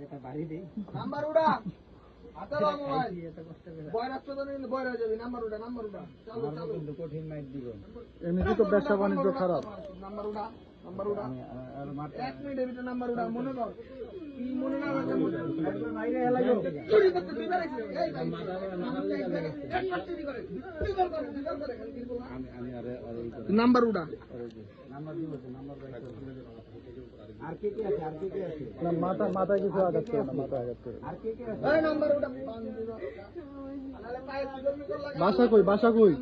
এটা বাড়ি দেই নাম্বার উড়া হাতে দাও মোবাইল বয় রাখছো তো নিলে বয় হয়ে যাবে নাম্বার উড়া চালু চালু কিন্তু কঠিন মাইক দিব এমনিতে তো ব্যবসা বাণিজ্য খারাপ। নাম্বার উড়া 1 মিনিটের ভিতরে নাম্বার উড়া মনে কর কি মনে না রাখলে বাইরে এলাইলো চুরি করতে দুইবার আইছে এই চুরি করে দুইবার করে খালি কি বলবো আমি আরে নাম্বার উড়া নাম্বার দিব নাম্বার আর কে আছে না মাথায় কিছু আঘাত করে না, মাথায় আঘাত করে। আর কে আছে এই নাম্বার উড়া আলে পায়ে সুগমি কর লাগা বাসা কই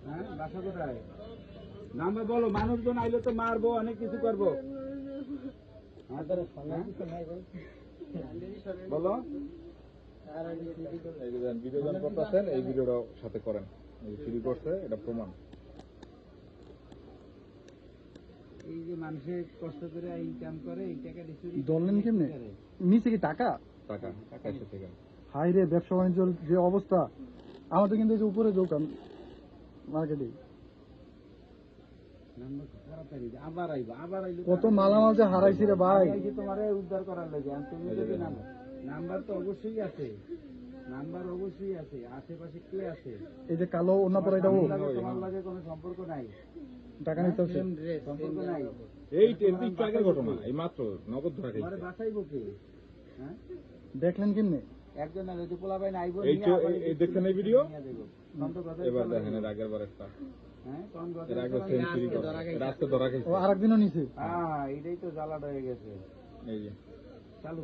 হ্যাঁ বাসা কোথায় নাম্বার বলো মানুষজন আইলে তো মারবো অনেক কিছু করবো বলো ভিডিও গান করতেছেন, এই ভিডিওটা সাথে করেন, চুরি করছে এটা প্রমাণ। এই যে মানুষের কষ্ট করে ইনকাম করে এই টাকা দিয়ে ধরলেন কেমনে? নিচে কি টাকা? টাকা এসে থেকে হাই রে, ব্যবসা বাণিজ্যের যে অবস্থা, আমাদের কিন্তু এই যে উপরে দোকান মার্কেটে আবার আইলো কত মালামাল যে হারাইছি রে ভাই। তোমার উদ্ধার করার লাগে তুমি যদি নাম্বার তো অবশ্যই আছে, নাম্বার অবশ্যই আছে, আশেপাশে কে আছে? এই যে কালো অন্য পরে এটা ও তোমার লাগে কোনো সম্পর্ক নাই, টাকা নিতে হচ্ছে সম্পর্ক নাই। এই একটু আগের ঘটনা, এই মাত্র নগদ ধরা তোমারে খাইছে। বাঁচাইবো কে? হ্যাঁ দেখলেন কেমনে? একজন না যদি পোলাপাইন আইবো এই দেখছেন এই ভিডিও, সম্পর্ক এবার দেখেন এর আগের বার একটা, হ্যাঁ কোন এর আগে সেম চুরি করে রাস্তা ধরা খাইছে। ও আরেকদিনও নিছে। হ্যাঁ এটাই তো জ্বালাটা হয়ে গেছে। এই যে চালু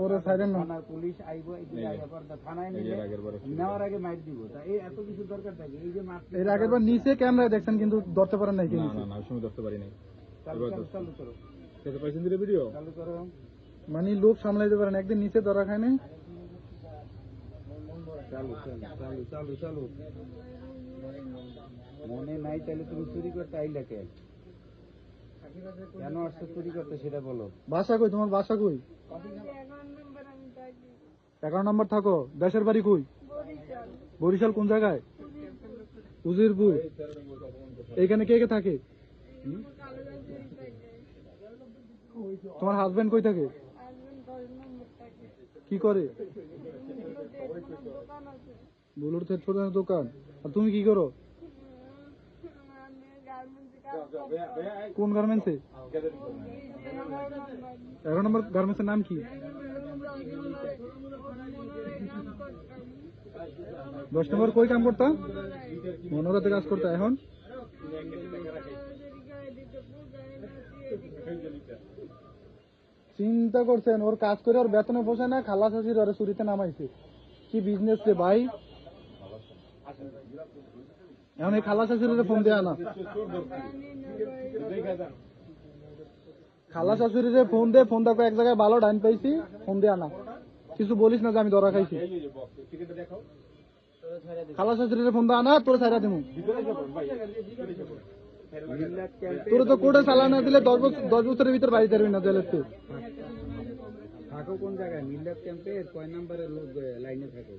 ওরে সাইডেন না। থানার পুলিশ আইবো, এই যে আগে পর থানায় এই নিয়ে এর আগের বার নেওয়ার আগে মাইর দিব। তা এই এত কিছু দরকার থাকে, এই যে মারতে এর আগের বার নিচে ক্যামেরায় দেখছেন কিন্তু ধরতে পারেন নাই। না ওই সময় ধরতে পারি নাই। চালু করো খেতে পাইছেন দিলে ভিডিও চালু করো। মানে লোক সামলাইতে পারেন, একদিন নিচে ধরা খায় নাই। চালু চালু চালু চালু মনে নাই তাহলে তুমি চুরি করতে আইলা কেন? কেন আসছে চুরি করতে সেটা বলো। বাসা কই তোমার? বাসা কই? 11 নম্বর থাকো। দেশের বাড়ি কই? বরিশাল। কোন জায়গায়? উজিরপুর। এইখানে কে কে থাকে? তোমার হাজবেন্ড কই থাকে? কি করে? বুলুর থেট প্রধানের দোকান। আর তুমি কি করো? কোন গার্মেন্টসে? 11 নম্বর গার্মেন্টসের নাম কি? 10 নম্বর কই কাম করতা? মনোরাতে কাজ করতা। এখন চিন্তা করছেন, ওর কাজ করে ওর বেতনে পোষায় না, খালাস হাসির ওরে চুরিতে নামাইছে। কি বিজনেস রে ভাই। এখন এই খালাস শাশুড়ির ফোন দেয়া না, খালা শাশুড়ির ফোন দে, ফোন দেখো এক জায়গায় ভালো ডাইন পাইছি, ফোন দেয়া না। কিছু বলিস না যে আমি ধরা খাইছি। খালা শাশুড়ির ফোন দেয়া না, তোর ছাইরা দিমু। তোর তো কোর্টে চালা না দিলে 10 বছরের ভিতর বাড়ি পারবি না জেলের। তো থাকো কোন জায়গায়? মিল্লাত ক্যাম্পে কয় নাম্বারের লোক লাইনে থাকো?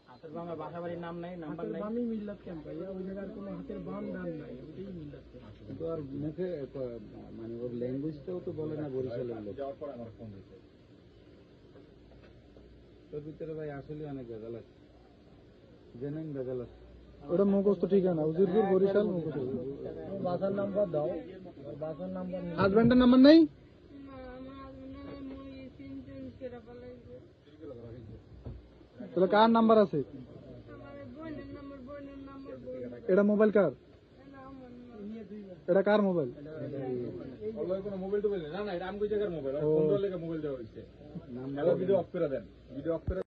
হাতের বামে বাসা বাড়ির নাম নাই, নাম্বার নাই। আমি মিল্লাত ক্যাম্প ভাইয়া, ওই জায়গার কোনো হাতের বাম নাম নাই, ওটাই মিল্লাত ক্যাম্প। তো আর মুখে মানে ওর ল্যাঙ্গুয়েজটাও তো বলে না বরিশালের লোক। তোর ভিতরে ভাই আসলে অনেক ভেজাল আছে, জেনুইন ভেজাল আছে। ওটা মুখস্থ ঠিকানা উজিরপুর বরিশাল মুখস্থ। বাসার নাম্বার দাও, বাসার নাম্বার। হাজবেন্ডের নাম্বার নাই? তাহলে কার নাম্বার আছে? এটা মোবাইল কার? এটা কার মোবাইল? মোবাইল টোবাইল না, এটা আমি ওই জায়গার মোবাইল, ফোন লেগে মোবাইল দেওয়া হয়েছে। ভিডিও অফ করে দেন, ভিডিও অফ করে